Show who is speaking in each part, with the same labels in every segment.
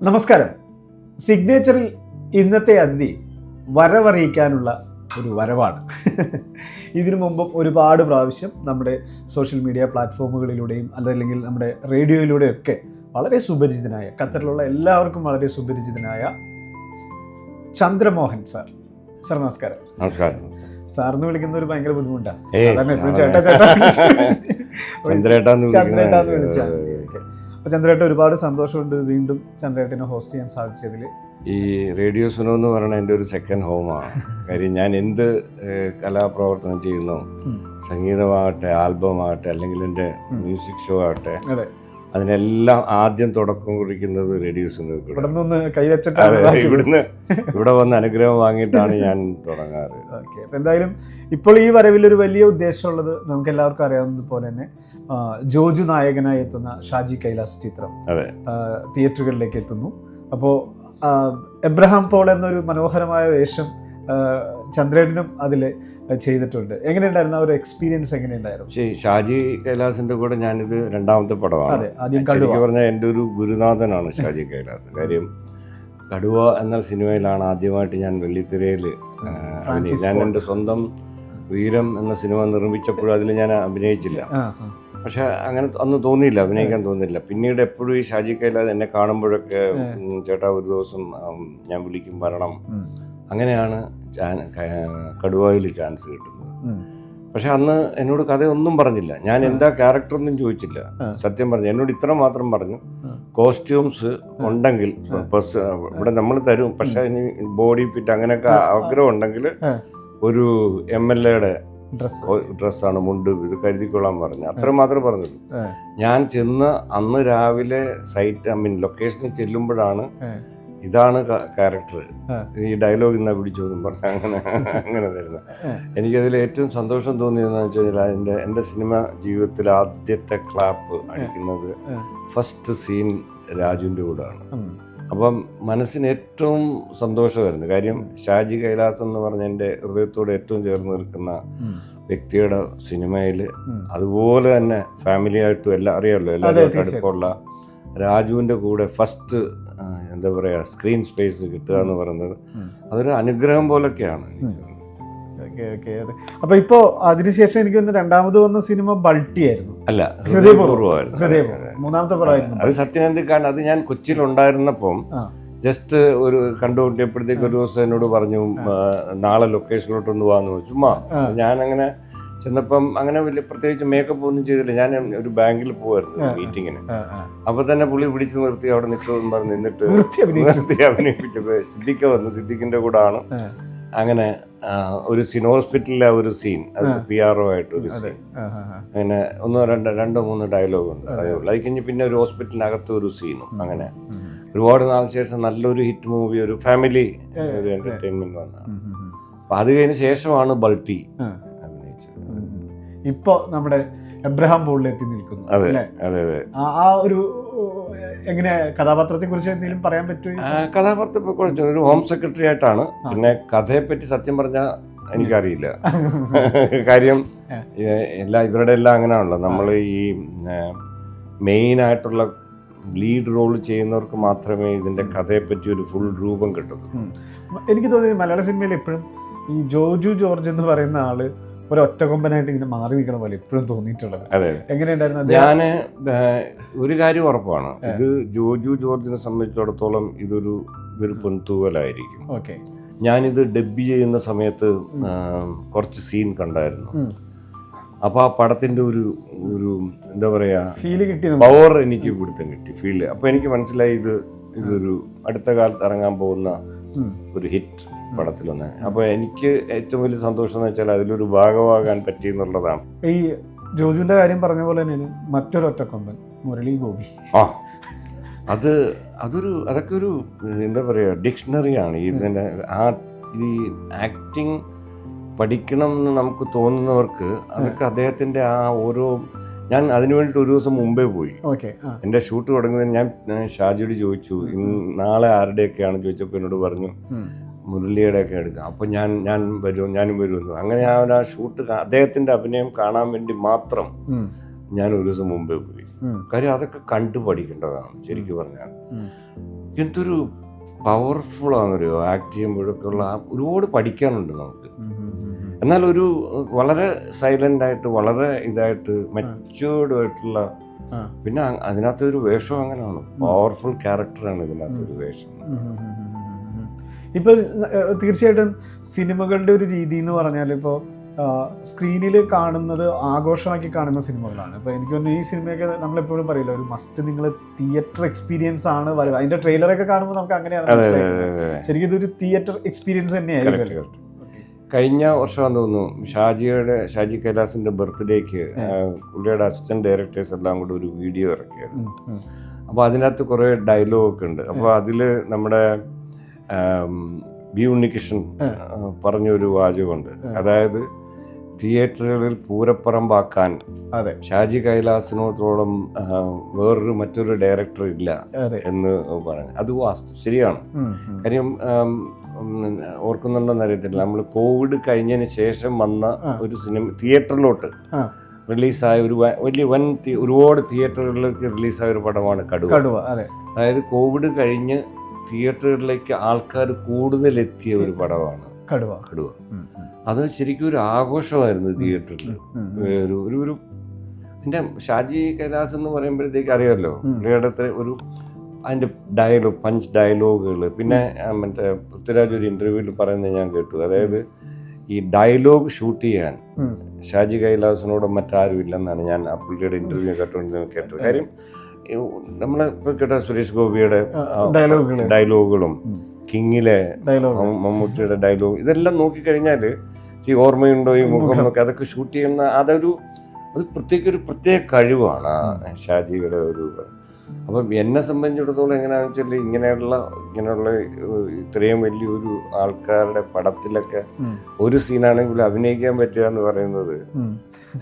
Speaker 1: നമസ്കാരം. സിഗ്നേച്ചറിൽ ഇന്നത്തെ അതിഥി വരവറിയിക്കാനുള്ള ഒരു വരവാണ്. ഇതിനു മുമ്പും ഒരുപാട് പ്രാവശ്യം നമ്മുടെ സോഷ്യൽ മീഡിയ പ്ലാറ്റ്ഫോമുകളിലൂടെയും അതല്ലെങ്കിൽ നമ്മുടെ റേഡിയോയിലൂടെയൊക്കെ വളരെ സുപരിചിതനായ, ഖത്തറിലുള്ള എല്ലാവർക്കും വളരെ സുപരിചിതനായ ചന്ദ്രമോഹൻ സാർ. സാർ നമസ്കാരം.
Speaker 2: നമസ്കാരം.
Speaker 1: സാറിന് വിളിക്കുന്ന ഒരു ഭയങ്കര ബുദ്ധിമുട്ടാണ്. അപ്പൊ ചന്ദ്രേട്ട ഒരുപാട് സന്തോഷമുണ്ട് വീണ്ടും ചന്ദ്രേട്ടനെ ഹോസ്റ്റ് ചെയ്യാൻ സാധിച്ചതിൽ.
Speaker 2: ഈ റേഡിയോ സുനോ എന്ന് പറയുന്നത് എൻ്റെ ഒരു സെക്കൻഡ് ഹോമാണ്. കാര്യം ഞാൻ എന്ത് കലാപ്രവർത്തനം ചെയ്യുന്നു, സംഗീതമാകട്ടെ, ആൽബമാകട്ടെ, അല്ലെങ്കിൽ എൻ്റെ മ്യൂസിക് ഷോ ആകട്ടെ, അതിനെല്ലാം ആദ്യം തുടക്കം കുറിക്കുന്നത് റേഡിയോ സുനോ. ഇവിടെ വന്ന് അനുഗ്രഹം വാങ്ങിയിട്ടാണ് ഞാൻ തുടങ്ങാറ്.
Speaker 1: ഓക്കെ. അപ്പം എന്തായാലും ഇപ്പോൾ ഈ വരവിലൊരു വലിയ ഉദ്ദേശമുള്ളത് നമുക്ക് എല്ലാവർക്കും അറിയാവുന്നത് പോലെ തന്നെ ജോജു നായകനായി എത്തുന്ന ഷാജി കൈലാസ് ചിത്രം തിയേറ്ററുകളിലേക്ക് എത്തുന്നു. അപ്പോൾ എബ്രഹാം പോൾ എന്നൊരു മനോഹരമായ വേഷം ചന്ദ്രേട്ടനും അതിൽ ചെയ്തിട്ടുണ്ട്. എങ്ങനെയുണ്ടായിരുന്നു ആ ഒരു എക്സ്പീരിയൻസ്? എങ്ങനെയുണ്ടായിരുന്നു?
Speaker 2: ഷാജി കൈലാസിന്റെ കൂടെ ഞാനിത് രണ്ടാമത്തെ പടമാണ്. ശരിക്കും പറഞ്ഞാൽ എൻ്റെ ഒരു ഗുരുനാഥനാണ് ഷാജി കൈലാസ്. കാര്യം കടുവ എന്ന സിനിമയിലാണ് ആദ്യമായിട്ട് ഞാൻ വെള്ളിത്തിരയിൽ ഞാൻ എൻ്റെ സ്വന്തം വീരം എന്ന സിനിമ നിർമ്മിച്ചപ്പോഴും അതിൽ ഞാൻ അഭിനയിച്ചില്ല. പക്ഷെ അങ്ങനെ അന്ന് തോന്നിയില്ല, അഭിനയിക്കാൻ തോന്നിയില്ല. പിന്നീട് എപ്പോഴും ഈ ഷാജി കൈലാസ് എന്നെ കാണുമ്പോഴൊക്കെ ചേട്ടാ ഒരു ദിവസം ഞാൻ വിളിക്കും, വരണം. അങ്ങനെയാണ് കടുവയിൽ ചാൻസ് കിട്ടുന്നത്. പക്ഷെ അന്ന് എന്നോട് കഥയൊന്നും പറഞ്ഞില്ല, ഞാൻ എന്താ ക്യാരക്ടർ ഒന്നും ചോദിച്ചില്ല. സത്യം പറഞ്ഞു, എന്നോട് ഇത്ര മാത്രം പറഞ്ഞു, കോസ്റ്റ്യൂംസ് ഉണ്ടെങ്കിൽ ഇവിടെ നമ്മൾ തരും, പക്ഷെ ഇനി ബോഡി ഫിറ്റ് അങ്ങനെയൊക്കെ ആഗ്രഹം ഉണ്ടെങ്കിൽ ഒരു MLA-യുടെ ഡ്രസ്സാണ്, മുണ്ട്, ഇത് കരുതിക്കൊള്ളാൻ പറഞ്ഞു. അത്ര മാത്രമേ പറഞ്ഞുള്ളൂ. ഞാൻ ചെന്ന് അന്ന് രാവിലെ ലൊക്കേഷനിൽ ചെല്ലുമ്പോഴാണ് ഇതാണ് ക്യാരക്ടർ, ഈ ഡയലോഗ് ഇന്നാ പിടിച്ചോന്നും പറഞ്ഞ അങ്ങനെ തരുന്നത്. എനിക്കതിൽ ഏറ്റവും സന്തോഷം തോന്നിയതെന്ന് വെച്ച് കഴിഞ്ഞാൽ എൻ്റെ സിനിമ ജീവിതത്തിൽ ആദ്യത്തെ ക്ലാപ്പ് അടിക്കുന്നത് ഫസ്റ്റ് സീൻ രാജുവിൻ്റെ കൂടെയാണ്. അപ്പം മനസ്സിന് ഏറ്റവും സന്തോഷമായിരുന്നു. കാര്യം ഷാജി കൈലാസ് എന്ന് പറഞ്ഞ എൻ്റെ ഹൃദയത്തോട് ഏറ്റവും ചേർന്ന് നിൽക്കുന്ന വ്യക്തിയുടെ സിനിമയിൽ അതുപോലെ തന്നെ ഫാമിലി ആയിട്ടും എല്ലാം അറിയാമല്ലോ, എല്ലാവരും അടുപ്പമുള്ള രാജുവിൻ്റെ കൂടെ ഫസ്റ്റ് എന്താ പറയുക സ്ക്രീൻ സ്പേസ് കിട്ടുക എന്ന് പറയുന്നത് അതൊരു അനുഗ്രഹം പോലൊക്കെയാണ്.
Speaker 1: അപ്പൊ ഇപ്പോ അതിനുശേഷം എനിക്ക് രണ്ടാമത് വന്ന സിനിമ ബൾട്ടി ആയിരുന്നു.
Speaker 2: അല്ല, ഹൃദയപൂർവ്വമായിരുന്നു
Speaker 1: മൂന്നാമത്തെ പടമായിരുന്നു.
Speaker 2: അത് സത്യനന്ദിക്കാണ്. അത് ഞാൻ കൊച്ചിയിലുണ്ടായിരുന്നപ്പം ജസ്റ്റ് ഒരു കണ്ടുകൂട്ടിയപ്പോഴത്തേക്ക് ഒരു ദിവസം എന്നോട് പറഞ്ഞു നാളെ ലൊക്കേഷനിലോട്ടൊന്ന് പോകാന്ന് ചോദിച്ചു. ചുമ്മാ ഞാനങ്ങനെ ചെന്നപ്പം അങ്ങനെ വലിയ പ്രത്യേകിച്ച് മേക്കപ്പ് ഒന്നും ചെയ്തില്ല. ഞാൻ ഒരു ബാങ്കിൽ പോവായിരുന്നു മീറ്റിങ്ങിന്. അപ്പൊ തന്നെ പുള്ളി പിടിച്ചു നിർത്തി അവിടെ നിൽക്കുമെന്ന് പറഞ്ഞ് നിർത്തി അഭിനയിപ്പിച്ചപ്പോ സിദ്ദിഖ വന്നു. സിദ്ദിഖിന്റെ കൂടെ ആണ് അങ്ങനെ ഒരു ഹോസ്പിറ്റലിലെ ഒരു സീൻ, അത് PRO ആയിട്ട് ഒരു സീൻ, അങ്ങനെ രണ്ടോ മൂന്നോ ഡയലോഗ് ഉണ്ട്, അതേപോലെ. അത് കഴിഞ്ഞ് പിന്നെ ഒരു ഹോസ്പിറ്റലിനകത്ത് ഒരു സീനും. അങ്ങനെ ഒരുപാട് നാളെ ശേഷം നല്ലൊരു ഹിറ്റ് മൂവി, ഒരു ഫാമിലി ഒരു എന്റർടൈൻമെന്റ് വന്നതാണ്. അപ്പൊ അത് കഴിഞ്ഞ ശേഷമാണ് ബൾട്ടി അഭിനയിച്ചത്.
Speaker 1: ഇപ്പൊ നമ്മുടെ എബ്രഹാം പോളിൽ എത്തി നിൽക്കുന്നു.
Speaker 2: അതെ അതെ അതെ.
Speaker 1: ആ ഒരു എങ്ങനെ കഥാപാത്രത്തെ കുറിച്ച് എന്തെങ്കിലും പറയാൻ പറ്റുമോ?
Speaker 2: കഥാപാത്രത്തെ കുറിച്ച് ഒരു ഹോം സെക്രട്ടറി ആയിട്ടാണ്. പിന്നെ കഥയെപ്പറ്റി സത്യം പറഞ്ഞാൽ എനിക്കറിയില്ല. കാര്യം ഇവരുടെ എല്ലാം അങ്ങനെയാണല്ലോ, നമ്മൾ ഈ മെയിൻ ആയിട്ടുള്ള ലീഡ് റോൾ ചെയ്യുന്നവർക്ക് മാത്രമേ ഇതിന്റെ കഥയെപ്പറ്റി ഒരു ഫുൾ രൂപം കിട്ടുന്നു.
Speaker 1: എനിക്ക് തോന്നിയത് മലയാള സിനിമയിൽ എപ്പോഴും ഈ ജോജു ജോർജ് എന്ന് പറയുന്ന ആള് ഒരൊറ്റ കൊമ്പനായിട്ട് ഇങ്ങനെ മാറി നിൽക്കണ പോലെ എപ്പോഴും തോന്നിയിട്ടുള്ളത്.
Speaker 2: അതെ.
Speaker 1: എങ്ങനെയുണ്ടായിരുന്നു?
Speaker 2: ഞാന് ഒരു കാര്യം ഉറപ്പാണ്, ഇത് ജോജു ജോർജിനെ സംബന്ധിച്ചിടത്തോളം ഇതൊരു പൊൻതൂവലായിരിക്കും.
Speaker 1: ഓക്കെ.
Speaker 2: ഞാനിത് ഡബ് ചെയ്യുന്ന സമയത്ത് കുറച്ച് സീൻ കണ്ടായിരുന്നു. അപ്പൊ ആ പടത്തിന്റെ ഒരു എന്താ പറയാ
Speaker 1: ഫീല് കിട്ടി,
Speaker 2: പവർ എനിക്ക് ഇവിടുത്തെ കിട്ടി, ഫീല്. അപ്പൊ എനിക്ക് മനസ്സിലായി ഇതൊരു അടുത്ത കാലത്ത് ഇറങ്ങാൻ പോകുന്ന ഒരു ഹിറ്റ് പടത്തിലൊന്ന്. അപ്പൊ എനിക്ക് ഏറ്റവും വലിയ സന്തോഷം എന്ന് വെച്ചാൽ അതിലൊരു ഭാഗമാകാൻ പറ്റി എന്നുള്ളതാണ്.
Speaker 1: ഈ ജോജുവിന്റെ കാര്യം പറഞ്ഞ പോലെ തന്നെ മറ്റൊരു ഒറ്റക്കൊമ്പൻ മുരളി ഗോപി.
Speaker 2: അതൊക്കെ ഒരു എന്താ പറയാ ഡിക്ഷണറിയാണ്. ഈ ആക്ടിങ് പഠിക്കണം എന്ന് നമുക്ക് തോന്നുന്നവർക്ക് അതൊക്കെ അദ്ദേഹത്തിന്റെ ആ ഓരോ, ഞാൻ അതിനു വേണ്ടിയിട്ട് ഒരു ദിവസം മുമ്പേ പോയി. എൻ്റെ ഷൂട്ട് തുടങ്ങുന്നതിന് ഞാൻ ഷാജിയോട് ചോദിച്ചു നാളെ ആരുടെയൊക്കെയാണ് ചോദിച്ചപ്പോൾ എന്നോട് പറഞ്ഞു മുരളിയുടെയൊക്കെ എടുക്കാം. അപ്പോൾ ഞാനും വരുമെന്ന്. അങ്ങനെ ആ ഷൂട്ട് അദ്ദേഹത്തിൻ്റെ അഭിനയം കാണാൻ വേണ്ടി മാത്രം ഞാൻ ഒരു ദിവസം മുമ്പേ പോയി. കാര്യം അതൊക്കെ കണ്ടു പഠിക്കേണ്ടതാണ് ശരിക്കും പറഞ്ഞാൽ. എന്തൊരു പവർഫുൾ ആണെന്നൊരു ആക്ട് ചെയ്യുമ്പോഴൊക്കെ ഉള്ള ഒരുപാട് പഠിക്കാനുണ്ട് നമുക്ക്. എന്നാൽ ഒരു വളരെ സൈലന്റ് ആയിട്ട് വളരെ ഇതായിട്ട് മെച്യൂർഡ് ആയിട്ടുള്ള, പിന്നെ അതിനകത്തൊരു വേഷം അങ്ങനെയാണ്, പവർഫുൾ ക്യാരക്ടറാണ് ഇതിനകത്തൊരു വേഷം.
Speaker 1: ഇപ്പൊ തീർച്ചയായിട്ടും സിനിമകളുടെ ഒരു രീതി എന്ന് പറഞ്ഞാൽ ഇപ്പോൾ സ്ക്രീനിൽ കാണുന്നത് ആഘോഷമാക്കി കാണുന്ന സിനിമകളാണ്. ഇപ്പോൾ എനിക്ക് തോന്നുന്നു ഈ സിനിമയൊക്കെ നമ്മളെപ്പോഴും പറയില്ല, ഒരു മസ്റ്റ് നിങ്ങൾ തിയേറ്റർ എക്സ്പീരിയൻസ് ആണ് വരുന്നത്. അതിന്റെ ട്രെയിലറൊക്കെ കാണുമ്പോൾ നമുക്ക് അങ്ങനെയാണ് ശരിക്കും ഇതൊരു തിയേറ്റർ എക്സ്പീരിയൻസ് തന്നെയായിരിക്കും.
Speaker 2: കഴിഞ്ഞ വർഷം തോന്നുന്നു ഷാജി കൈലാസിന്റെ ബർത്ത്ഡേക്ക് പുള്ളിയുടെ അസിസ്റ്റന്റ് ഡയറക്ടേഴ്സ് എല്ലാം കൂടെ ഒരു വീഡിയോ ഇറക്കിയായിരുന്നു. അപ്പോൾ അതിനകത്ത് കുറേ ഡയലോഗൊക്കെ ഉണ്ട്. അപ്പോൾ അതിൽ നമ്മുടെ ബി ഉണ്ണികൃഷ്ണൻ പറഞ്ഞൊരു വാചകമുണ്ട്, അതായത് തിയേറ്ററുകളിൽ പൂരപ്പറമ്പാക്കാൻ ഷാജി കൈലാസിനോടോളം വേറൊരു മറ്റൊരു ഡയറക്ടർ ഇല്ല എന്ന് പറഞ്ഞു. അത് ശരിയാണ്. കാര്യം ഓർക്കുന്നുണ്ടോന്ന് അറിയത്തില്ല, നമ്മൾ കോവിഡ് കഴിഞ്ഞതിന് ശേഷം വന്ന ഒരു സിനിമ തിയേറ്ററിലോട്ട് റിലീസായ ഒരു ഒരുപാട് തിയേറ്ററുകളിലേക്ക് റിലീസായ ഒരു പടമാണ് കടുവ. അതായത് കോവിഡ് കഴിഞ്ഞ് തിയേറ്ററുകളിലേക്ക് ആൾക്കാർ കൂടുതൽ എത്തിയ ഒരു പടമാണ് കടുവ. അത് ശരിക്കും ഒരു ആഘോഷമായിരുന്നു തിയേറ്ററിൽ. ഒരു എൻ്റെ ഷാജി കൈലാസ് എന്ന് പറയുമ്പോഴത്തേക്ക് അറിയാമല്ലോ, പുള്ളിയുടെ ഒരു അതിൻ്റെ പഞ്ച് ഡയലോഗുകൾ. പിന്നെ മറ്റേ പൃഥ്വിരാജ് ഒരു ഇൻ്റർവ്യൂവിൽ പറയുന്നത് ഞാൻ കേട്ടു, അതായത് ഈ ഡയലോഗ് ഷൂട്ട് ചെയ്യാൻ ഷാജി കൈലാസിനോട് മറ്റാരും ഇല്ലെന്നാണ് ഞാൻ ആ പുള്ളിയുടെ ഇൻ്റർവ്യൂ കേട്ടത്. കാര്യം നമ്മളിപ്പോൾ കേട്ട സുരേഷ് ഗോപിയുടെ ഡയലോഗുകളും കിങ്ങിലെ മമ്മൂട്ടിയുടെ ഡയലോഗ് ഇതെല്ലാം നോക്കിക്കഴിഞ്ഞാൽ ഓർമ്മയുണ്ടോ ഈ മുഖം എന്നൊക്കെ അതൊക്കെ ഷൂട്ട് ചെയ്യുന്ന അത് പ്രത്യേക കഴിവാണ് ഷാജിയുടെ ഒരു. അപ്പം എന്നെ സംബന്ധിച്ചിടത്തോളം എങ്ങനെയാണെന്ന് വെച്ചാൽ ഇങ്ങനെയുള്ള ഇത്രയും വലിയൊരു ആൾക്കാരുടെ പടത്തിലൊക്കെ ഒരു സീനാണെങ്കിലും അഭിനയിക്കാൻ പറ്റുക എന്ന് പറയുന്നത്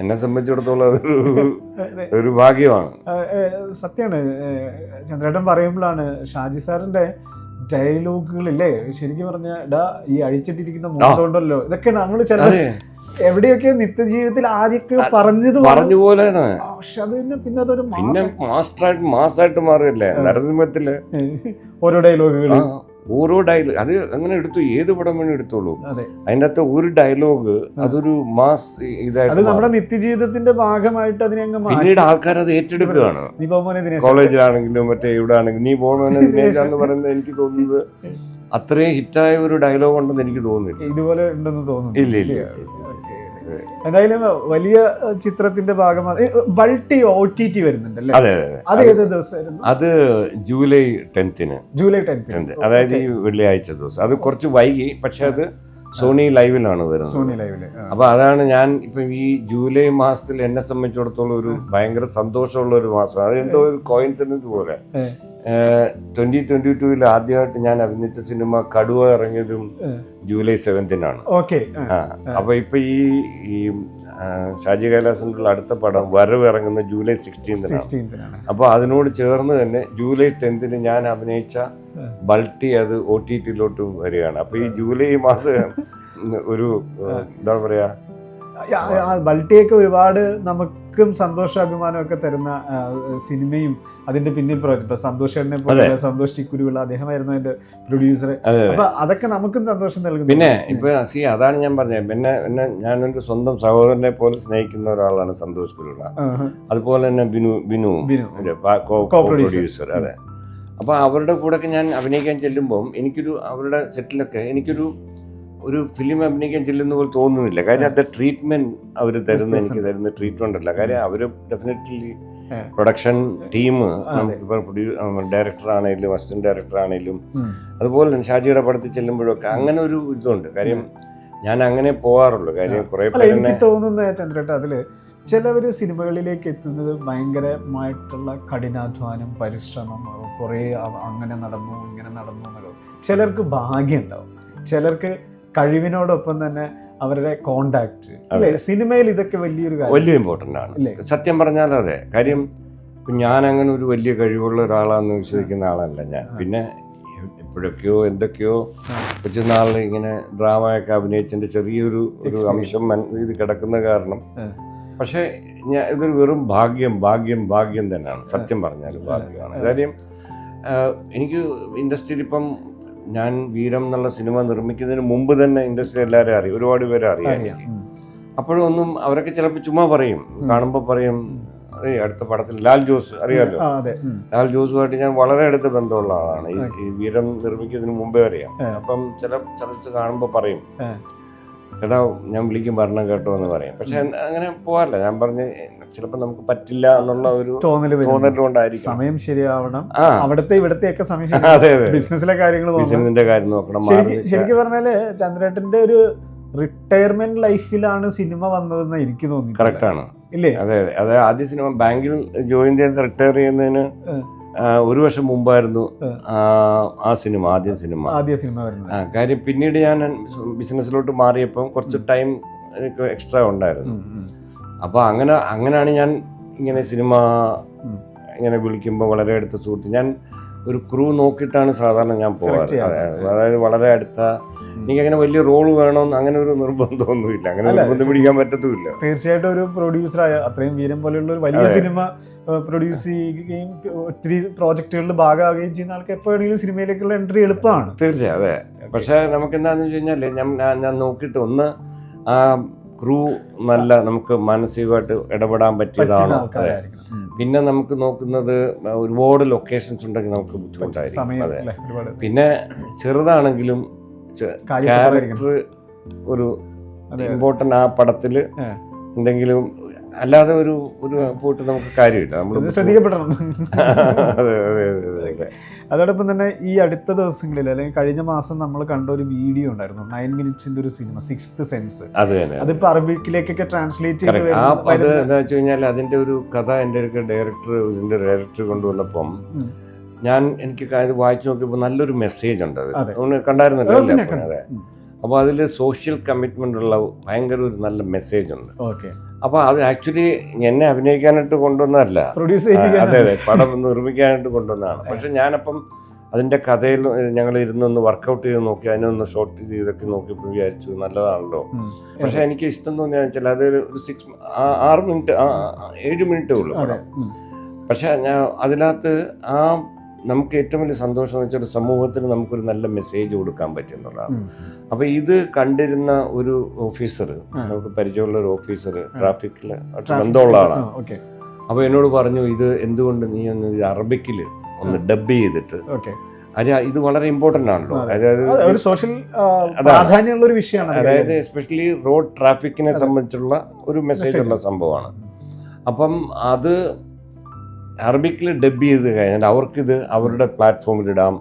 Speaker 2: എന്നെ സംബന്ധിച്ചിടത്തോളം അതൊരു ഭാഗ്യമാണ്.
Speaker 1: സത്യമാണ്. ചന്ദ്രേട്ടൻ പറയുമ്പോഴാണ് ഷാജി സാറിന്റെ ഡയലോഗുകളില്ലേ ശരിക്കും പറഞ്ഞാൽ ഈ അഴിച്ചിട്ടിരിക്കുന്ന മുഖമുണ്ടല്ലോ, ഇതൊക്കെ നമ്മൾ ചില എവിടെയൊക്കെ നിത്യജീവിതത്തിൽ ആദ്യമൊക്കെ പറഞ്ഞു പോലെ, പക്ഷെ അത് പിന്നെ അതൊരു
Speaker 2: മാസായിട്ട് മാറിയല്ലേ നരസിംഹത്തില്
Speaker 1: ഓരോ ഡയലോഗുകൾ
Speaker 2: അത് അങ്ങനെ എടുത്തു, ഏത് പടം വേണം എടുത്തോളൂ, അതിൻ്റെ അകത്ത് ഒരു ഡയലോഗ് അതൊരു മാസ് ഇതായിട്ട്
Speaker 1: നമ്മുടെ നിത്യജീവിതത്തിന്റെ ഭാഗമായിട്ട് അതിനെ
Speaker 2: പിന്നീട് ആൾക്കാർ അത് ഏറ്റെടുക്കുകയാണ്. കോളേജിലാണെങ്കിലും മറ്റേ ഇവിടെ ആണെങ്കിലും നീ പോകണമെന്ന് ദിനേശാന്ന് പറയുന്നത് എനിക്ക് തോന്നുന്നത് അത്രയും ഹിറ്റായ ഒരു ഡയലോഗ് ഉണ്ടെന്ന് എനിക്ക് തോന്നുന്നില്ല.
Speaker 1: ഇതുപോലെ ഉണ്ടെന്ന് തോന്നുന്നു.
Speaker 2: ഇല്ല.
Speaker 1: എന്തായാലും വലിയ ചിത്രത്തിന്റെ ഭാഗമായി ബൾട്ടി OTT വരുന്നുണ്ടല്ലേ? അത് ഏത് ദിവസമായിരുന്നു?
Speaker 2: അത് ജൂലൈ 10th, അതായത് ഈ വെള്ളിയാഴ്ച ദിവസം. അത് കുറച്ച് വൈകി, പക്ഷെ അത് സോണി ലൈവിലാണ് വരുന്നത്. അപ്പൊ അതാണ് ഞാൻ ഇപ്പൊ ഈ ജൂലൈ മാസത്തിൽ എന്നെ സംബന്ധിച്ചിടത്തോളം ഒരു ഭയങ്കര സന്തോഷമുള്ള ഒരു മാസം. അത് എന്തോ ഒരു കോയിൻസിഡൻസ് പോലെ 2022 ആദ്യമായിട്ട് ഞാൻ അഭിനയിച്ച സിനിമ കടുവ ഇറങ്ങിയതും ജൂലൈ 7th അപ്പൊ ഇപ്പൊ ഈ ഷാജി കൈലാസിന്റെ അടുത്ത പടം വരവ് ഇറങ്ങുന്ന ജൂലൈ 16th അപ്പൊ അതിനോട് ചേർന്ന് തന്നെ ജൂലൈ 10th ഞാൻ അഭിനയിച്ച ബൾട്ടി അത് OTT-ലോട്ടും വരികയാണ്. അപ്പൊ ഈ ജൂലൈ മാസം ഒരു എന്താ പറയാ,
Speaker 1: ബൾട്ടിയൊക്കെ ഒരുപാട് നമുക്കും സന്തോഷാഭിമാനമൊക്കെ തരുന്ന സിനിമയും അതിന്റെ പിന്നിൽ പ്രവർത്തിപ്പ സന്തോഷനെ പോലെ സന്തോഷ് ടിക്കുരുള്ള അദ്ദേഹമായിരുന്നു അതിന്റെ പ്രൊഡ്യൂസർ. അപ്പൊ അതൊക്കെ നമുക്കും സന്തോഷം നൽകുന്നു.
Speaker 2: പിന്നെ ഇപ്പൊ അതാണ് ഞാൻ പറഞ്ഞത്, പിന്നെ ഞാനൊരു സ്വന്തം സഹോദരനെ പോലെ സ്നേഹിക്കുന്ന ഒരാളാണ് സന്തോഷ് കുരുള്ള. അതുപോലെ തന്നെ ബിനു പ്രൊഡ്യൂസർ. അതെ. അപ്പൊ അവരുടെ കൂടെയൊക്കെ ഞാൻ അഭിനയിക്കാൻ ചെല്ലുമ്പോൾ അവരുടെ സെറ്റിലൊക്കെ ഒരു ഫിലിം അഭിനയിക്കാൻ ചെല്ലുന്ന പോലെ തോന്നുന്നില്ല. കാര്യം അത് ട്രീറ്റ്മെന്റ് അവർ എനിക്ക് തരുന്ന ട്രീറ്റ്മെന്റ് അല്ല. കാര്യം അവർ ഡെഫിനറ്റ്ലി പ്രൊഡക്ഷൻ ടീം, നമുക്കിപ്പോൾ ഡയറക്ടർ ആണെങ്കിലും അസിസ്റ്റന്റ് ഡയറക്ടർ ആണെങ്കിലും അതുപോലെ തന്നെ ഷാജിയുടെ പടത്തിൽ ചെല്ലുമ്പോഴൊക്കെ അങ്ങനെ ഒരു ഇതുണ്ട്. കാര്യം ഞാൻ അങ്ങനെ പോകാറുള്ളൂ. കാര്യം കുറെ
Speaker 1: എനിക്ക് തോന്നുന്ന ചന്ദ്രേട്ട അതില് ചിലവർ സിനിമകളിലേക്ക് എത്തുന്നത് ഭയങ്കരമായിട്ടുള്ള കഠിനാധ്വാനം, പരിശ്രമം, കുറേ അങ്ങനെ നടന്നു ഇങ്ങനെ നടന്നു എന്നല്ലോ. ചിലർക്ക് ഭാഗ്യം ഉണ്ടാവും, ചിലർക്ക് കഴിവിനോടൊപ്പം തന്നെ അവരുടെ കോണ്ടാക്ട്. സിനിമയിൽ ഇതൊക്കെ വലിയ
Speaker 2: ഇമ്പോർട്ടൻ്റ് ആണ് സത്യം പറഞ്ഞാൽ. അതെ. കാര്യം ഞാൻ അങ്ങനെ ഒരു വലിയ കഴിവുള്ള ഒരാളാണെന്ന് വിശ്വസിക്കുന്ന ആളല്ല ഞാൻ. പിന്നെ എപ്പോഴൊക്കെയോ എന്തൊക്കെയോ കുറച്ച് നാളിൽ ഇങ്ങനെ ഡ്രാമയൊക്കെ അഭിനയിച്ചതിൻ്റെ ചെറിയൊരു അംശം ഇത് കിടക്കുന്ന കാരണം. പക്ഷേ ഇതൊരു വെറും ഭാഗ്യം തന്നെയാണ് സത്യം പറഞ്ഞാൽ. ഭാഗ്യമാണ്. കാര്യം എനിക്ക് ഇൻഡസ്ട്രിയിൽ ഇപ്പം ഞാൻ വീരം എന്നുള്ള സിനിമ നിർമ്മിക്കുന്നതിന് മുമ്പ് തന്നെ ഇൻഡസ്ട്രി എല്ലാവരും അറിയും, ഒരുപാട് പേരെ അറിയാം എനിക്ക്. അപ്പോഴൊന്നും അവരൊക്കെ ചിലപ്പോൾ ചുമ്മാ പറയും, കാണുമ്പോൾ പറയും അടുത്ത പടത്തിൽ ലാൽ ജോസ് അറിയാമല്ലോ, ലാൽ ജോസുമായിട്ട് ഞാൻ വളരെ അടുത്ത ബന്ധമുള്ള ആളാണ്. ഈ വീരം നിർമ്മിക്കുന്നതിന് മുമ്പേ അറിയാം. അപ്പം ചില സ്ഥലത്ത് കാണുമ്പോൾ പറയും, എടാ ഞാൻ വിളിക്കും വരണം കേട്ടോ എന്ന് പറയും. പക്ഷെ അങ്ങനെ പോകാറില്ല. ഞാൻ പറഞ്ഞ് ചിലപ്പോൾ നമുക്ക് പറ്റില്ല എന്നുള്ള ഒരു തോന്നലുകൊണ്ടായിരിക്കും.
Speaker 1: സമയം ശരിയാവണം, അവിടുത്തെ ഇവിടത്തെയൊക്കെ സമയം.
Speaker 2: അതെ അതെ,
Speaker 1: ബിസിനസിലെ കാര്യങ്ങൾ,
Speaker 2: ബിസിനസിന്റെ കാര്യം നോക്കണം.
Speaker 1: ശരിക്കും പറഞ്ഞാല് ചന്ദ്രേട്ടന്റെ ഒരു റിട്ടയർമെന്റ് ലൈഫിലാണ് സിനിമ വന്നതെന്ന് എനിക്ക് തോന്നി.
Speaker 2: കറക്റ്റ് ആണ്, ഇല്ലേ? അതെ അതെ അതെ. ആദ്യ സിനിമ ബാങ്കിൽ ജോയിൻ ചെയ്ത് റിട്ടയർ ചെയ്യുന്നതിന് ഒരു വർഷം മുമ്പായിരുന്നു ആ സിനിമ, ആദ്യ സിനിമ. കാര്യം പിന്നീട് ഞാൻ ബിസിനസ്സിലോട്ട് മാറിയപ്പം കുറച്ച് ടൈം എനിക്ക് എക്സ്ട്രാ ഉണ്ടായിരുന്നു. അപ്പോൾ അങ്ങനെയാണ് ഞാൻ ഇങ്ങനെ സിനിമ ഇങ്ങനെ വിളിക്കുമ്പോൾ വളരെ അടുത്ത സുഹൃത്ത്, ഞാൻ ഒരു ക്രൂ നോക്കിയിട്ടാണ് സാധാരണ ഞാൻ പോകാറ്. അതായത് വളരെ അടുത്ത, എനിക്കങ്ങനെ വലിയ റോൾ വേണമെന്ന് അങ്ങനെ ഒരു നിർബന്ധമൊന്നുമില്ല, അങ്ങനെ നിർബന്ധം പിടിക്കാൻ പറ്റത്തുമില്ല.
Speaker 1: തീർച്ചയായിട്ടും ഒരു പ്രൊഡ്യൂസറായ അത്രയും വീരം പോലെയുള്ള ഒരു വലിയ സിനിമ പ്രൊഡ്യൂസ് ചെയ്യുകയും ഒത്തിരി പ്രോജക്റ്റുകളിൽ ഭാഗമാവുകയും ചെയ്യുന്ന ആൾക്ക് എപ്പോഴെങ്കിലും സിനിമയിലേക്കുള്ള എൻട്രി എളുപ്പമാണ്.
Speaker 2: തീർച്ചയായും അതെ. പക്ഷെ നമുക്ക് എന്താണെന്ന് വെച്ച് കഴിഞ്ഞാൽ ഞാൻ നോക്കിയിട്ട് ഒന്ന് ആ ക്രൂ നല്ല നമുക്ക് മാനസികമായിട്ട് ഇടപെടാൻ പറ്റിയതാണ്. പിന്നെ നമുക്ക് നോക്കുന്നത് ഒരുപാട് ലൊക്കേഷൻസ് ഉണ്ടെങ്കിൽ നമുക്ക് ബുദ്ധിമുട്ടായിരിക്കും. അതെ. പിന്നെ ചെറുതാണെങ്കിലും ക്യാരക്ടർ ഒരു ഇമ്പോർട്ടൻ്റ് ആ പടത്തിൽ എന്തെങ്കിലും, അല്ലാതെ ഒരു പോയിട്ട് നമുക്ക് കാര്യമില്ല, നമ്മൾ
Speaker 1: ശ്രദ്ധിക്കപ്പെടണം.
Speaker 2: അതെ അതെ അതെ.
Speaker 1: അതോടൊപ്പം തന്നെ ഈ അടുത്ത ദിവസങ്ങളിൽ അല്ലെങ്കിൽ കഴിഞ്ഞ മാസം നമ്മൾ കണ്ട ഒരു വീഡിയോ ഉണ്ടായിരുന്നു, 9 minutes ഒരു സിനിമ, സിക്സ്ത് സെൻസ്. അതിപ്പോ അറബിക്കിലേക്കൊക്കെ ട്രാൻസ്ലേറ്റ് ചെയ്ത്
Speaker 2: അത് എന്താ വെച്ച് കഴിഞ്ഞാൽ അതിന്റെ ഒരു കഥ എൻ്റെ ഡയറക്ടർ കൊണ്ടുവന്നപ്പം എനിക്ക് ഇത് വായിച്ചു നോക്കിയപ്പോൾ നല്ലൊരു മെസ്സേജ് ഉണ്ട്. അത് കണ്ടായിരുന്നല്ലോ. അതെ. അപ്പോൾ അതിൽ സോഷ്യൽ കമ്മിറ്റ്മെന്റ് ഉള്ള ഭയങ്കര ഒരു നല്ല മെസ്സേജ് ഉണ്ട്. അപ്പോൾ അത് ആക്ച്വലി എന്നെ അഭിനയിക്കാനായിട്ട് കൊണ്ടുവന്നതല്ല, അതെ അതെ, പടം നിർമ്മിക്കാനായിട്ട് കൊണ്ടുവന്നതാണ്. പക്ഷെ ഞാനപ്പം അതിൻ്റെ കഥയിൽ ഞങ്ങൾ ഇരുന്നൊന്ന് വർക്കൗട്ട് ചെയ്ത് നോക്കി, അതിനൊന്ന് ഷോർട്ട് ചെയ്തൊക്കെ നോക്കിയപ്പോൾ വിചാരിച്ചു നല്ലതാണല്ലോ. പക്ഷെ എനിക്ക് ഇഷ്ടം തോന്നിയാന്ന് വെച്ചാൽ അത് ഒരു 7 മിനിറ്റേ ഉള്ളൂ പടം. പക്ഷെ ഞാൻ അതിനകത്ത് നമുക്ക് ഏറ്റവും വലിയ സന്തോഷം എന്ന് വെച്ചാൽ സമൂഹത്തിന് നമുക്കൊരു നല്ല മെസ്സേജ് കൊടുക്കാൻ പറ്റുന്നതാണ്. അപ്പോൾ ഇത് കണ്ടിരുന്ന ഒരു ഓഫീസർ, നമുക്ക് പരിചയമുള്ള ഒരു ഓഫീസർ, ട്രാഫിക്കിൽ ബന്ധമുള്ള ആളാണ്. അപ്പോൾ എന്നോട് പറഞ്ഞു, ഇത് എന്തുകൊണ്ട് നീ ഒന്ന് ഇത് അറബിക്കിൽ ഒന്ന് ഡബ് ചെയ്തിട്ട്, ഇത് വളരെ ഇമ്പോർട്ടൻ്റ് ആണല്ലോ, അതായത്
Speaker 1: സോഷ്യൽ പ്രാധാന്യമുള്ള ഒരു വിഷയമാണ്,
Speaker 2: അതായത് എസ്പെഷ്യലി റോഡ് ട്രാഫിക്കിനെ സംബന്ധിച്ചുള്ള ഒരു മെസ്സേജ് ഉള്ള സംഭവമാണ്. അപ്പം അത് അറബിക്കിൽ ഡബ് ചെയ്ത് കഴിഞ്ഞാൽ അവർക്കിത് അവരുടെ പ്ലാറ്റ്ഫോമിലിടാം.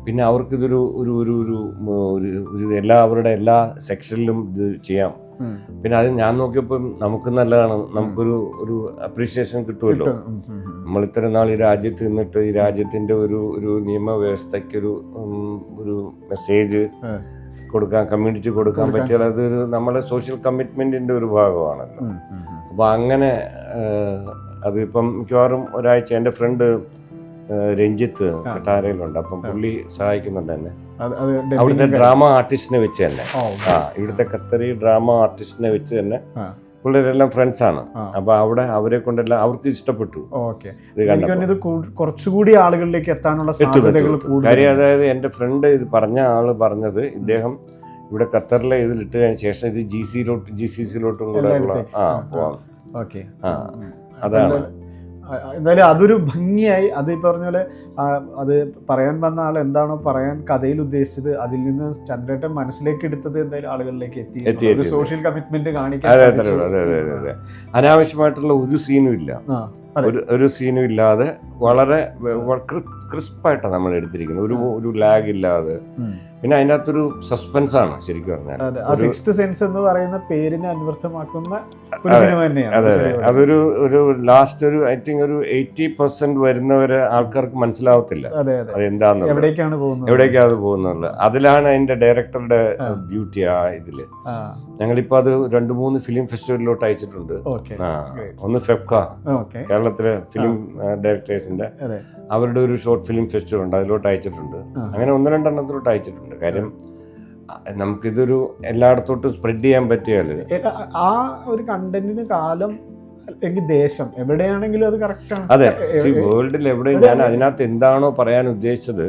Speaker 2: പിന്നെ അവർക്കിതൊരു അവരുടെ എല്ലാ സെക്ഷനിലും ഇത് ചെയ്യാം. പിന്നെ അത് ഞാൻ നോക്കിയപ്പോൾ നമുക്ക് നല്ലതാണ്, നമുക്കൊരു അപ്രീസിയേഷൻ കിട്ടുമല്ലോ. നമ്മൾ ഇത്ര നാൾ ഈ രാജ്യത്ത് നിന്നിട്ട് ഈ രാജ്യത്തിൻ്റെ ഒരു നിയമവ്യവസ്ഥയ്ക്കൊരു മെസ്സേജ് കമ്മ്യൂണിറ്റി കൊടുക്കാൻ പറ്റിയാൽ അതൊരു നമ്മുടെ സോഷ്യൽ കമ്മിറ്റ്മെൻറ്റിൻ്റെ ഒരു ഭാഗമാണല്ലോ. അപ്പോൾ അങ്ങനെ അതിപ്പം മിക്കവാറും ഒരാഴ്ച എൻ്റെ ഫ്രണ്ട് രഞ്ജിത്ത് കട്ടാരയിലുണ്ട്, അപ്പം പുള്ളി സഹായിക്കുന്നുണ്ട് എന്നെ. അവിടുത്തെ ഡ്രാമ ആർട്ടിസ്റ്റിനെ വെച്ച് തന്നെ, ഇവിടുത്തെ ഖത്തറി ഡ്രാമ ആർട്ടിസ്റ്റിനെ വെച്ച് തന്നെ, പിള്ളേരെല്ലാം ഫ്രണ്ട്സാണ്. അപ്പൊ അവരെ കൊണ്ടെല്ലാം അവർക്ക് ഇഷ്ടപ്പെട്ടു.
Speaker 1: കുറച്ചുകൂടി ആളുകളിലേക്ക് എത്താനുള്ള സാധ്യതകൾ
Speaker 2: കാര്യം, അതായത് എൻ്റെ ഫ്രണ്ട് ഇത് പറഞ്ഞത് ഇദ്ദേഹം ഇവിടെ ഖത്തറിലെ ഇതിലിട്ട് കഴിഞ്ഞ ശേഷം ഇത് GCC-ലോട്ടും കൂടെ പോവാം. അതാണ്
Speaker 1: എന്തായാലും അതൊരു ഭംഗിയായി, അത് ഈ പറഞ്ഞ പോലെ അത് പറയാൻ വന്ന ആൾ എന്താണോ പറയാൻ കഥയിൽ ഉദ്ദേശിച്ചത് അതിൽ നിന്ന് ചന്ദ്രേട്ടൻ മനസ്സിലേക്ക് എടുത്തത് എന്തായാലും ആളുകളിലേക്ക് എത്തി. സോഷ്യൽ കമ്മിറ്റ്മെന്റ് കാണിക്കാൻ
Speaker 2: അനാവശ്യമായിട്ടുള്ള ഒരു സീനും ഇല്ല, ഒരു സീനും ഇല്ലാതെ വളരെ ക്രിസ്പായിട്ടാണ് നമ്മൾ എടുത്തിരിക്കുന്നത്, ഒരു ലാഗ് ഇല്ലാതെ. പിന്നെ അതിൻ്റെ അകത്തൊരു സസ്പെൻസ് ആണ് ശരിക്കും പറഞ്ഞാൽ.
Speaker 1: സിക്സ്ത് സെൻസ് എന്ന് പറയുന്ന പേരിനെ അന്വർത്ഥമാക്കുന്ന ഒരു സിനിമ തന്നെയാണ്.
Speaker 2: അതെ, അതൊരു ലാസ്റ്റ് ഐ തിങ്ക് 80% വരുന്നവരെ ആൾക്കാർക്ക് മനസ്സിലാവത്തില്ല അത് എന്താണെന്ന്, എവിടേക്കാണ് പോകുന്നത്. അതിലാണ് അതിന്റെ ഡയറക്ടറുടെ ബ്യൂട്ടി. ഇതില് ഞങ്ങളിപ്പോ അത് 2-3 ഫിലിം ഫെസ്റ്റിവലിലോട്ട് അയച്ചിട്ടുണ്ട്. ഒന്ന് ഫെഫ്ക, കേരളത്തിലെ ഫിലിം ഡയറക്ടേഴ്സിന്റെ അവരുടെ ഒരു ഷോർട്ട് ഫിലിം ഫെസ്റ്റിവൽ ഉണ്ട്, അതിലോട്ട് അയച്ചിട്ടുണ്ട്. അങ്ങനെ 1-2 എണ്ണത്തിലോട്ട് അയച്ചിട്ടുണ്ട്. കാര്യം നമുക്കിതൊരു എല്ലായിടത്തോട്ടും സ്പ്രെഡ് ചെയ്യാൻ പറ്റിയാല്
Speaker 1: ആ ഒരു കണ്ടന്റിന് കാലം എങ്കിൽ ദേശം എവിടെയാണെങ്കിലും അത് കറക്റ്റാണ്.
Speaker 2: അതെ, വേൾഡിൽ എവിടെ ഞാൻ അതിനകത്ത് എന്താണോ പറയാൻ ഉദ്ദേശിച്ചത്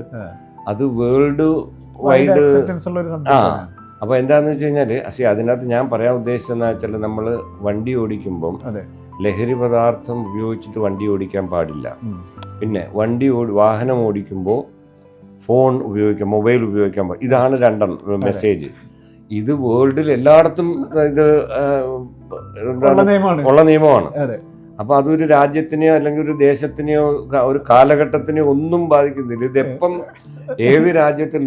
Speaker 2: അത് വേൾഡ് വൈഡ്. അപ്പൊ എന്താന്ന് വെച്ച് കഴിഞ്ഞാല് അതിനകത്ത് ഞാൻ പറയാൻ ഉദ്ദേശിച്ചതെന്ന് വെച്ചാൽ നമ്മൾ വണ്ടി ഓടിക്കുമ്പം ലഹരി പദാർത്ഥം ഉപയോഗിച്ചിട്ട് വണ്ടി ഓടിക്കാൻ പാടില്ല. പിന്നെ വാഹനം ഓടിക്കുമ്പോൾ ഫോൺ ഉപയോഗിക്കാം, മൊബൈൽ ഉപയോഗിക്കാൻ പാടില്ല. ഇതാണ് രണ്ടെണ്ണം മെസ്സേജ്. ഇത് വേൾഡിൽ എല്ലായിടത്തും ഇത് ഉള്ള നിയമമാണ്. അപ്പൊ അതൊരു രാജ്യത്തിനെയോ അല്ലെങ്കിൽ ഒരു ദേശത്തിനെയോ ഒരു കാലഘട്ടത്തിനെയോ ഒന്നും ബാധിക്കുന്നില്ല. ഇതെപ്പം ഏത് രാജ്യത്ത്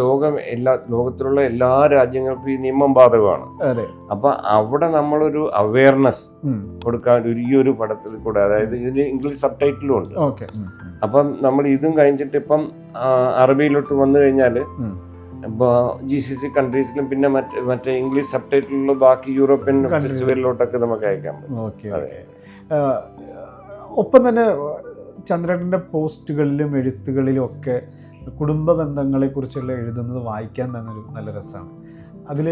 Speaker 2: ലോകത്തിലുള്ള എല്ലാ രാജ്യങ്ങൾക്കും ഈ നിയമം ബാധകമാണ്. അപ്പൊ അവിടെ നമ്മളൊരു അവയർനെസ് കൊടുക്കാൻ ഈ ഒരു പടത്തിൽ കൂടെ, അതായത് ഇതിന് ഇംഗ്ലീഷ് സബ് ടൈറ്റിലും ഉണ്ട്. അപ്പം നമ്മൾ ഇതും കഴിഞ്ഞിട്ട് ഇപ്പം അറബിയിലോട്ട് വന്നു കഴിഞ്ഞാല് GCC കൺട്രീസിലും പിന്നെ മറ്റേ ഇംഗ്ലീഷ് സബ് ടൈറ്റിലുള്ള ബാക്കി യൂറോപ്യൻ ഫെസ്റ്റിവലിലോട്ടൊക്കെ നമുക്ക് അയക്കാൻ പറ്റും.
Speaker 1: ഒപ്പം തന്നെ ചന്ദ്രേട്ടൻ്റെ പോസ്റ്റുകളിലും എഴുത്തുകളിലും ഒക്കെ കുടുംബ ബന്ധങ്ങളെ കുറിച്ചുള്ള എഴുതുന്നത് വായിക്കാൻ തന്നെ ഒരു നല്ല രസമാണ്. അതിൽ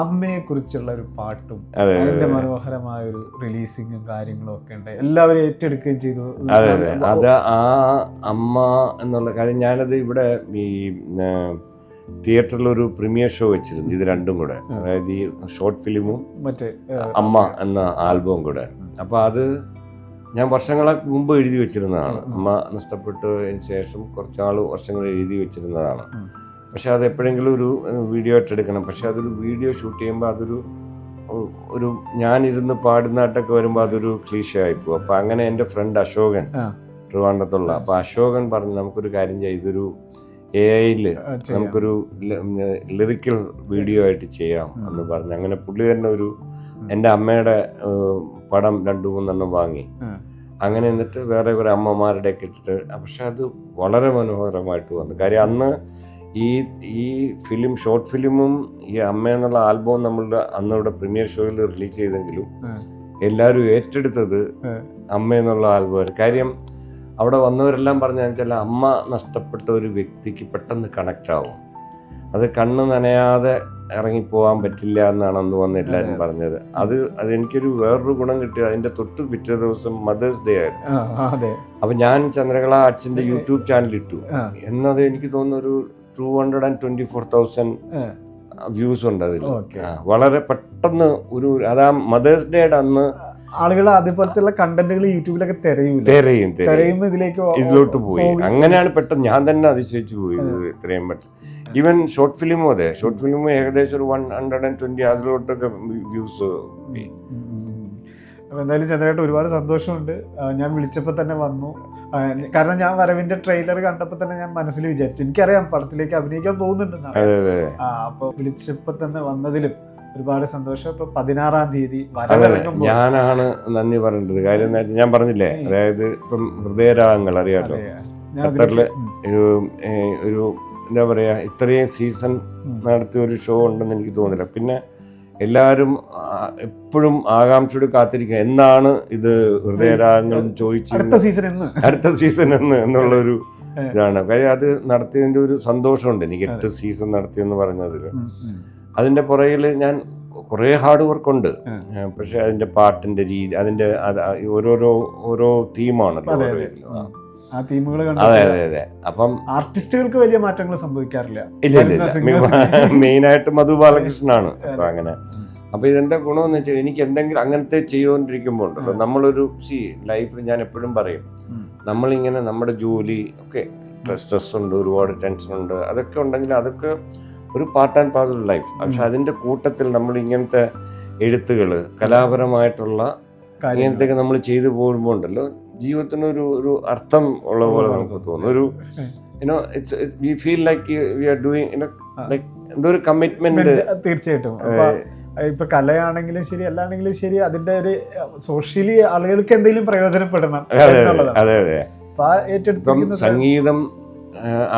Speaker 1: അമ്മയെക്കുറിച്ചുള്ള ഒരു പാട്ടും അതിൻ്റെ മനോഹരമായ ഒരു റിലീസിങ്ങും കാര്യങ്ങളും ഒക്കെ ഉണ്ട്. എല്ലാവരും ഏറ്റെടുക്കുകയും ചെയ്തു.
Speaker 2: അത് ആ അമ്മ എന്നുള്ള കാര്യം ഞാനത് ഇവിടെ ഈ തിയേറ്ററിലൊരു പ്രീമിയർ ഷോ വെച്ചിരുന്നു. ഇത് രണ്ടും കൂടെ, അതായത് ഈ ഷോർട്ട് ഫിലിമും മറ്റേ അമ്മ എന്ന ആൽബവും കൂടെ. അപ്പോൾ അത് ഞാൻ വർഷങ്ങൾക്ക് മുമ്പ് എഴുതി വെച്ചിരുന്നതാണ്. അമ്മ നഷ്ടപ്പെട്ടതിന് ശേഷം വർഷങ്ങൾ എഴുതി വെച്ചിരുന്നതാണ്. പക്ഷെ അത് എപ്പോഴെങ്കിലും ഒരു വീഡിയോ ആയിട്ട് എടുക്കണം. പക്ഷെ അതൊരു വീഡിയോ ഷൂട്ട് ചെയ്യുമ്പോൾ അതൊരു ഞാനിരുന്ന് പാടുന്നതായിട്ടൊക്കെ വരുമ്പോൾ അതൊരു ക്ലീഷ ആയിപ്പോവും. അപ്പോൾ അങ്ങനെ എൻ്റെ ഫ്രണ്ട് അശോകൻ ട്രിവാൻഡ്രത്തുള്ള, അപ്പോൾ അശോകൻ പറഞ്ഞു നമുക്കൊരു കാര്യം ചെയ്യാം, ഇതൊരു AI-ൽ നമുക്കൊരു ലിറിക്കൽ വീഡിയോ ആയിട്ട് ചെയ്യാം എന്ന് പറഞ്ഞു. അങ്ങനെ പുള്ളി തന്നെ എൻ്റെ അമ്മയുടെ പടം 2-3 വാങ്ങി. അങ്ങനെ എന്നിട്ട് വേറെ കുറെ അമ്മമാരുടെയൊക്കെ ഇട്ടിട്ട്, പക്ഷെ അത് വളരെ മനോഹരമായിട്ട് വന്നു. കാര്യം അന്ന് ഈ ഫിലിം, ഷോർട്ട് ഫിലിമും ഈ അമ്മ എന്നുള്ള ആൽബവും നമ്മളുടെ അന്നിവിടെ പ്രീമിയർ ഷോയിൽ റിലീസ് ചെയ്തെങ്കിലും എല്ലാവരും ഏറ്റെടുത്തത് അമ്മ എന്നുള്ള ആൽബം. കാര്യം അവിടെ വന്നവരെല്ലാം പറഞ്ഞു വെച്ചാൽ അമ്മ നഷ്ടപ്പെട്ട ഒരു വ്യക്തിക്ക് പെട്ടെന്ന് കണക്റ്റ് ആവും. അത് കണ്ണ് നനയാതെ ഇറങ്ങിപ്പോകാൻ പറ്റില്ല എന്നാണ് അന്ന് വന്ന് എല്ലാവരും പറഞ്ഞത്. അതെനിക്കൊരു വേറൊരു ഗുണം കിട്ടി. അതിൻ്റെ തൊട്ട് പിറ്റേ ദിവസം മദേഴ്സ് ഡേ ആയിരുന്നു. അപ്പം ഞാൻ ചന്ദ്രകല അച്ഛൻ്റെ യൂട്യൂബ് ചാനൽ ഇട്ടു. എന്നത് എനിക്ക് തോന്നുന്നു ഒരു 224,000 വ്യൂസ് ഉണ്ട് അതിൽ. വളരെ പെട്ടെന്ന് അതാ മദേഴ്സ് ഡേയുടെ അന്ന്
Speaker 1: ആളുകൾ അതേപോലത്തെ കണ്ടന്റുകൾ യൂട്യൂബിലൊക്കെ
Speaker 2: തിരയും ഇതിലോട്ട് പോയി. അങ്ങനെയാണ് പെട്ടെന്ന് ഞാൻ തന്നെ അതിശയിച്ചു പോയി. ഇത്രയും പെട്ടെന്ന് ഈവൻ ഷോർട്ട് ഫിലിമും അതെ, ഷോർട്ട് ഫിലിമും ഏകദേശം ഒരു 120 അതിലോട്ടൊക്കെ വ്യൂസ്.
Speaker 1: അപ്പോൾ എന്തായാലും ചന്ദ്രേട്ടൻ ഒരുപാട് സന്തോഷമുണ്ട്. ഞാൻ വിളിച്ചപ്പോൾ തന്നെ വന്നു. കാരണം ഞാൻ വരവിന്റെ ട്രെയിലർ കണ്ടപ്പോൾ തന്നെ ഞാൻ മനസ്സിൽ വിചാരിച്ചു, എനിക്കറിയാം പടത്തിലേക്ക് അഭിനയിക്കാൻ പോകുന്നുണ്ടെന്നാണ്. അപ്പോൾ വിളിച്ചപ്പോൾ തന്നെ വന്നതിലും ഒരുപാട് സന്തോഷം. ഇപ്പൊ 16-ാം തീയതി
Speaker 2: ഞാനാണ് നന്ദി പറയേണ്ടത്. കാര്യം എന്താ വെച്ചാൽ ഞാൻ പറഞ്ഞില്ലേ, അതായത് ഇപ്പം ഹൃദയരാഗങ്ങൾ അറിയാലോ, ഖത്തറില് ഒരു എന്താ പറയാ ഇത്രയും സീസൺ നടത്തിയ ഒരു ഷോ ഉണ്ടെന്ന് എനിക്ക് തോന്നില്ല. പിന്നെ എല്ലാവരും എപ്പോഴും ആകാംക്ഷയോട് കാത്തിരിക്കുക എന്നാണ് ഇത് ഹൃദയരാഗങ്ങൾ ചോദിച്ചു അടുത്ത സീസൺ എന്നുള്ളൊരു ഇതാണ്. കാര്യം അത് നടത്തിയതിന്റെ ഒരു സന്തോഷമുണ്ട് എനിക്ക്. 8 സീസൺ നടത്തിയെന്ന് പറഞ്ഞതിൽ അതിൻ്റെ പുറകിൽ ഞാൻ കുറേ ഹാർഡ് വർക്ക് ഉണ്ട്. പക്ഷെ അതിൻ്റെ പാട്ടിൻ്റെ രീതി, അതിൻ്റെ ഓരോ തീമാണല്ലോ. അതെ. അപ്പം
Speaker 1: ആർട്ടിസ്റ്റുകൾക്ക് വലിയ മാറ്റങ്ങൾ സംഭവിക്കാറില്ല.
Speaker 2: ഇല്ല. മെയിനായിട്ട് മധു ബാലകൃഷ്ണനാണ്. അപ്പൊ അങ്ങനെ അപ്പൊ ഇതെന്താ ഗുണമെന്ന് വെച്ചാൽ എനിക്ക് എന്തെങ്കിലും അങ്ങനത്തെ ചെയ്തുകൊണ്ടിരിക്കുമ്പോൾ ഉണ്ടല്ലോ, നമ്മളൊരു ലൈഫിൽ ഞാൻ എപ്പോഴും പറയും, നമ്മളിങ്ങനെ നമ്മുടെ ജോലി ഒക്കെ സ്ട്രെസ് ഉണ്ട്, ഒരുപാട് ടെൻഷൻ ഉണ്ട്, അതൊക്കെ ഉണ്ടെങ്കിൽ അതൊക്കെ ഒരു പാർട്ട് ആൻഡ് പാർസൽ ലൈഫ്. പക്ഷെ അതിൻ്റെ കൂട്ടത്തിൽ നമ്മൾ ഇങ്ങനത്തെ എഴുത്തുകൾ, കലാപരമായിട്ടുള്ള ഇങ്ങനത്തെയൊക്കെ നമ്മൾ ചെയ്തു പോകുമ്പോൾ ഉണ്ടല്ലോ, ജീവിതത്തിന് ഒരു അർത്ഥം ഉള്ള പോലെ നമുക്ക് തോന്നും. We feel like we are doing like എന്തോ ഒരു കമ്മിറ്റ്മെന്റ്.
Speaker 1: തീർച്ചയായിട്ടും. ഇപ്പൊ കലയാണെങ്കിലും ശരി, അല്ലാണെങ്കിലും ശരി, അതിന്റെ ഒരു സോഷ്യലി ആളുകൾക്ക് എന്തെങ്കിലും പ്രയോജനപ്പെടണം.
Speaker 2: സംഗീതം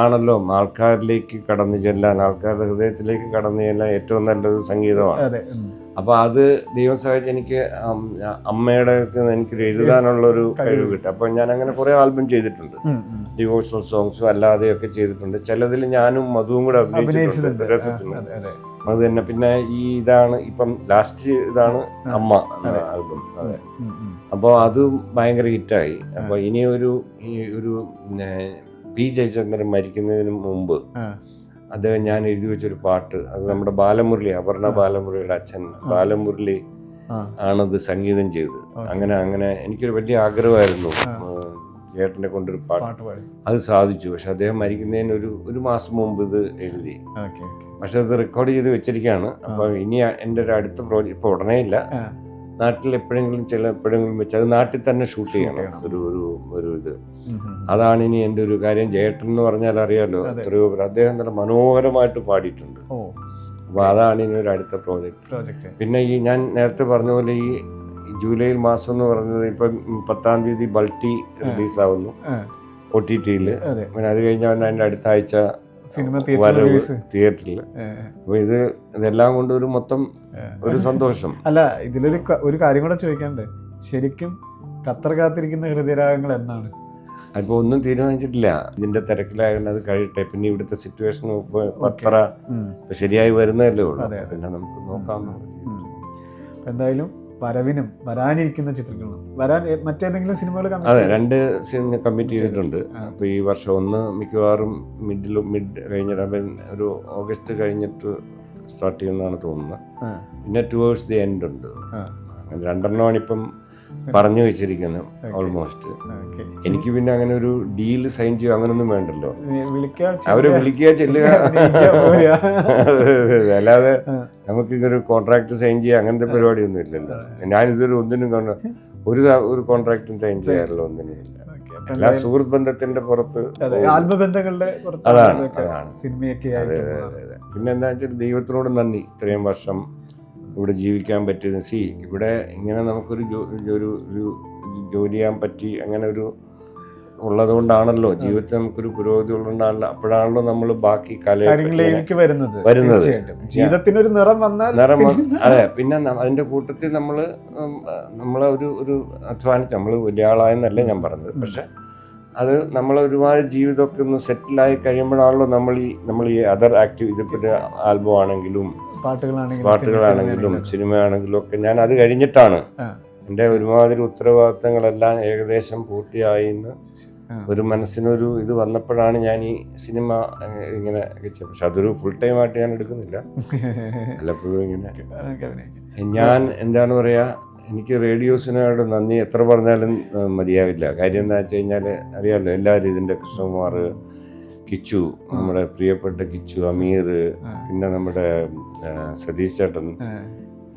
Speaker 2: ആണല്ലോ ആൾക്കാരിലേക്ക് കടന്നു ചെല്ലാൻ, ആൾക്കാരുടെ ഹൃദയത്തിലേക്ക് കടന്നു ചെല്ലാൻ ഏറ്റവും നല്ലൊരു സംഗീതമാണ്. അപ്പൊ അത് ദൈവം സഹായിച്ച് എനിക്ക് അമ്മയുടെ എനിക്കൊരു എഴുതാനുള്ളൊരു കഴിവ് കിട്ടും. അപ്പൊ ഞാൻ അങ്ങനെ കുറെ ആൽബം ചെയ്തിട്ടുണ്ട്, ഡിവോഷണൽ സോങ്സും അല്ലാതെയൊക്കെ ചെയ്തിട്ടുണ്ട്. ചിലതിൽ ഞാനും മധുവും കൂടെ അഭിനയിച്ചിട്ടുണ്ട്. അത് തന്നെ. പിന്നെ ഈ ഇതാണ് ഇപ്പം ലാസ്റ്റ് ഇതാണ് അമ്മ ആൽബം. അതെ. അപ്പോൾ അതും ഭയങ്കര ഹിറ്റായി. അപ്പോൾ ഇനി ഒരു പി ജയചന്ദ്രൻ മരിക്കുന്നതിന് മുമ്പ് അദ്ദേഹം ഞാൻ എഴുതി വെച്ചൊരു പാട്ട്, അത് നമ്മുടെ ബാലമുരളി, അപർണ ബാലമുരളിയുടെ അച്ഛൻ ബാലമുരളി ആണത് സംഗീതം ചെയ്തത്. അങ്ങനെ എനിക്കൊരു വലിയ ആഗ്രഹമായിരുന്നു ചേട്ടനെ കൊണ്ടൊരു പാട്ട്, അത് സാധിച്ചു. പക്ഷെ അദ്ദേഹം മരിക്കുന്നതിന് ഒരു മാസം മുമ്പ് ഇത് എഴുതി. പക്ഷെ അത് റെക്കോർഡ് ചെയ്ത് വെച്ചിരിക്കുകയാണ്. അപ്പോൾ ഇനി എൻ്റെ ഒരു അടുത്ത പ്രോജക്റ്റ് ഇപ്പോൾ ഉടനെ ഇല്ല, നാട്ടിൽ എപ്പോഴെങ്കിലും വെച്ച് അത് നാട്ടിൽ തന്നെ ഷൂട്ട് ചെയ്യണം. ഒരു ഇത് അതാണ് ഇനി എൻ്റെ ഒരു കാര്യം. ജയേട്ടൻ എന്ന് പറഞ്ഞാൽ അറിയാലോ, എത്രയോ അദ്ദേഹം തന്നെ മനോഹരമായിട്ട് പാടിയിട്ടുണ്ട്. അപ്പോൾ അതാണ് ഇനി ഒരു അടുത്ത പ്രോജക്റ്റ്. പിന്നെ ഈ ഞാൻ നേരത്തെ പറഞ്ഞ പോലെ ഈ ജൂലൈ മാസം എന്ന് പറഞ്ഞത് ഇപ്പം 10-ാം തീയതി ബൾട്ടി റിലീസാവുന്നു OTT-യിൽ. പിന്നെ അത് കഴിഞ്ഞാൽ അതിൻ്റെ അടുത്ത ആഴ്ച തിയേറ്ററിൽ. അപ്പൊ ഇതെല്ലാം കൊണ്ട് ഒരു മൊത്തം ഒരു സന്തോഷം.
Speaker 1: അല്ല, ഇതിലൊരു കാര്യം കൂടെ ചോദിക്കാനുണ്ട്. ശരിക്കും ഖത്തർ കാത്തിരിക്കുന്ന ഹൃദയരാഗങ്ങൾ എന്നാണ്?
Speaker 2: അതിപ്പോ ഒന്നും തീരുമാനിച്ചിട്ടില്ല, ഇതിന്റെ തിരക്കിലായത് അത് കഴിയട്ടെ. പിന്നെ ഇവിടുത്തെ സിറ്റുവേഷൻ അത്ര ശരിയായി വരുന്നതല്ലേ ഉള്ളൂ. പിന്നെ നമുക്ക് നോക്കാം.
Speaker 1: എന്തായാലും വരാനിരിക്കുന്ന ചിത്രങ്ങളും മറ്റേതെങ്കിലും സിനിമകൾ?
Speaker 2: അതെ, 2 സിനിമ കമ്മിറ്റ് ചെയ്തിട്ടുണ്ട്. അപ്പോൾ ഈ വർഷം ഒന്ന് മിക്കവാറും മിഡ് കഴിഞ്ഞിട്ട് ഒരു ഓഗസ്റ്റ് കഴിഞ്ഞിട്ട് സ്റ്റാർട്ട് ചെയ്യുന്നതാണ് തോന്നുന്നത്. പിന്നെ ടുവേഴ്സ് ദി എൻഡ് ഉണ്ട്. അങ്ങനെ 2 ഇപ്പം പറഞ്ഞു വെച്ചിരിക്കുന്നത് ഓൾമോസ്റ്റ്. എനിക്ക് പിന്നെ അങ്ങനെ ഒരു ഡീല് സൈൻ ചെയ്യുക അങ്ങനൊന്നും വേണ്ടല്ലോ. അവരെ വിളിക്കുക, ചെല്ലുക, അല്ലാതെ നമുക്ക് ഇതൊരു കോൺട്രാക്ട് സൈൻ ചെയ്യുക അങ്ങനത്തെ പരിപാടിയൊന്നും ഇല്ലല്ലോ. ഞാനിതൊരു ഒന്നിനും ഒരു കോൺട്രാക്റ്റും സൈൻ ചെയ്യാറില്ല, ഒന്നിനും ഇല്ല. എല്ലാ സുഹൃത്ത് ബന്ധത്തിന്റെ പുറത്ത്,
Speaker 1: ആത്മബന്ധങ്ങളുടെ
Speaker 2: അതാണ്.
Speaker 1: സിനിമയൊക്കെ.
Speaker 2: പിന്നെ എന്താ വെച്ചാൽ ദൈവത്തിനോട് നന്ദി, ഇത്രയും വർഷം ഇവിടെ ജീവിക്കാൻ പറ്റിയത്. ഇവിടെ ഇങ്ങനെ നമുക്കൊരു ജോലി ചെയ്യാൻ പറ്റി, അങ്ങനെ ഒരു ഉള്ളതുകൊണ്ടാണല്ലോ ജീവിതത്തിൽ നമുക്കൊരു പുരോഗതി ഉള്ളതുകൊണ്ടാണല്ലോ. അപ്പോഴാണല്ലോ നമ്മൾ ബാക്കി
Speaker 1: കാര്യങ്ങളിലേക്ക് വരുന്നത്. ജീവിതത്തിനൊരു നിറം വന്നാൽ
Speaker 2: അതെ. പിന്നെ അതിന്റെ കൂട്ടത്തിൽ നമ്മളെ ഒരു അധ്വാനിച്ച്, നമ്മൾ വലിയ ആളായെന്നല്ല ഞാൻ പറഞ്ഞത്, പക്ഷെ അത് നമ്മളൊരുപാട് ജീവിതമൊക്കെ ഒന്ന് സെറ്റിലായി കഴിയുമ്പോഴാണല്ലോ നമ്മൾ ഈ അതർ ഇതിപ്പോൾ ആൽബം ആണെങ്കിലും പാട്ടുകളാണെങ്കിലും സിനിമയാണെങ്കിലും ഒക്കെ ഞാൻ അത് കഴിഞ്ഞിട്ടാണ് എൻ്റെ ഒരുമാതിരി ഉത്തരവാദിത്തങ്ങളെല്ലാം ഏകദേശം പൂർത്തിയായി എന്ന് ഒരു മനസ്സിനൊരു ഇത് വന്നപ്പോഴാണ് ഞാൻ ഈ സിനിമ ഇങ്ങനെ വെച്ചത്. പക്ഷെ അതൊരു ഫുൾ ടൈം ആയിട്ട് ഞാൻ എടുക്കുന്നില്ല, വല്ലപ്പോഴും ഇങ്ങനെ. ഞാൻ എന്താണ് പറയുക, എനിക്ക് റേഡിയോസിനോട് നന്ദി എത്ര പറഞ്ഞാലും മതിയാവില്ല. കാര്യം എന്താ വെച്ച് കഴിഞ്ഞാൽ അറിയാമല്ലോ, എല്ലാവരും ഇതിൻ്റെ കൃഷ്ണകുമാർ, കിച്ചു, നമ്മുടെ പ്രിയപ്പെട്ട കിച്ചു, അമീർ, പിന്നെ നമ്മുടെ സതീഷ് ചേട്ടൻ,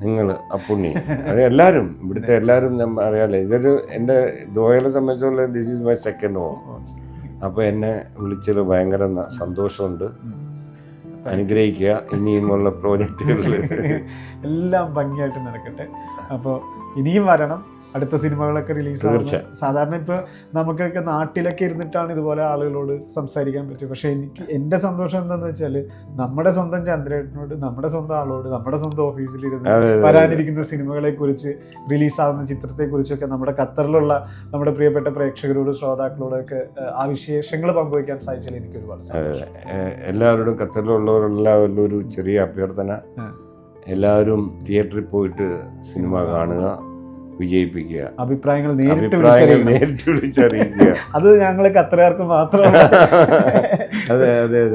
Speaker 2: നിങ്ങൾ, അപ്പുണ്ണി, അത് എല്ലാവരും ഇവിടുത്തെ എല്ലാവരും അറിയാമല്ലോ. ഇതൊരു എൻ്റെ ദോഹയെ സംബന്ധിച്ചുള്ള this is my second home. അപ്പോൾ എന്നെ വിളിച്ചതിൽ ഭയങ്കര സന്തോഷമുണ്ട്. അനുഗ്രഹിക്കുക. ഇനിയുമുള്ള പ്രോജക്റ്റുകളിൽ
Speaker 1: എല്ലാം ഭംഗിയായിട്ട് നടക്കട്ടെ. അപ്പോൾ ഇനിയും വരണം, അടുത്ത സിനിമകളൊക്കെ റിലീസ്. സാധാരണ ഇപ്പോൾ നമുക്കൊക്കെ നാട്ടിലൊക്കെ ഇരുന്നിട്ടാണ് ഇതുപോലെ ആളുകളോട് സംസാരിക്കാൻ പറ്റും. പക്ഷെ എൻ്റെ സന്തോഷം എന്താണെന്ന് വെച്ചാൽ നമ്മുടെ സ്വന്തം ചന്ദ്രേട്ടനോട്, നമ്മുടെ സ്വന്തം ആളോട്, നമ്മുടെ സ്വന്തം ഓഫീസിലിരുന്ന് വരാനിരിക്കുന്ന സിനിമകളെ കുറിച്ച്, റിലീസാവുന്ന ചിത്രത്തെക്കുറിച്ചൊക്കെ നമ്മുടെ ഖത്തറിലുള്ള നമ്മുടെ പ്രിയപ്പെട്ട പ്രേക്ഷകരോട്, ശ്രോതാക്കളോടൊക്കെ ആ വിശേഷങ്ങൾ പങ്കുവയ്ക്കാൻ സാധിച്ചാൽ എനിക്ക് ഒരുപാട് സന്തോഷം.
Speaker 2: എല്ലാവരോടും, ഖത്തറിലുള്ളവരെല്ലാവരും ഒരു ചെറിയ അഭ്യർത്ഥന, എല്ലാവരും തിയേറ്ററിൽ പോയിട്ട് സിനിമ കാണുക, വിജയിപ്പിക്കുക,
Speaker 1: അഭിപ്രായങ്ങൾ നേരിട്ട്
Speaker 2: വിളിച്ചറിയിക്കുക.
Speaker 1: അത് ഞങ്ങൾ ഖത്തറുകാർക്ക് മാത്രമാണ്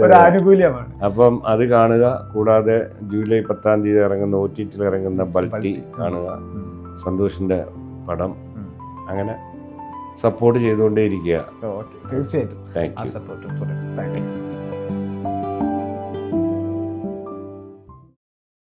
Speaker 1: ഒരു ആനുകൂല്യമാണ്.
Speaker 2: അപ്പം അത് കാണുക. കൂടാതെ ജൂലൈ 10-ാം തീയതി ഇറങ്ങുന്ന OTT-ൽ ഇറങ്ങുന്ന ബൾട്ടി കാണുക, സന്തോഷിന്റെ പടം. അങ്ങനെ സപ്പോർട്ട് ചെയ്തുകൊണ്ടേയിരിക്കുക.
Speaker 1: തീർച്ചയായിട്ടും.
Speaker 2: Thank you.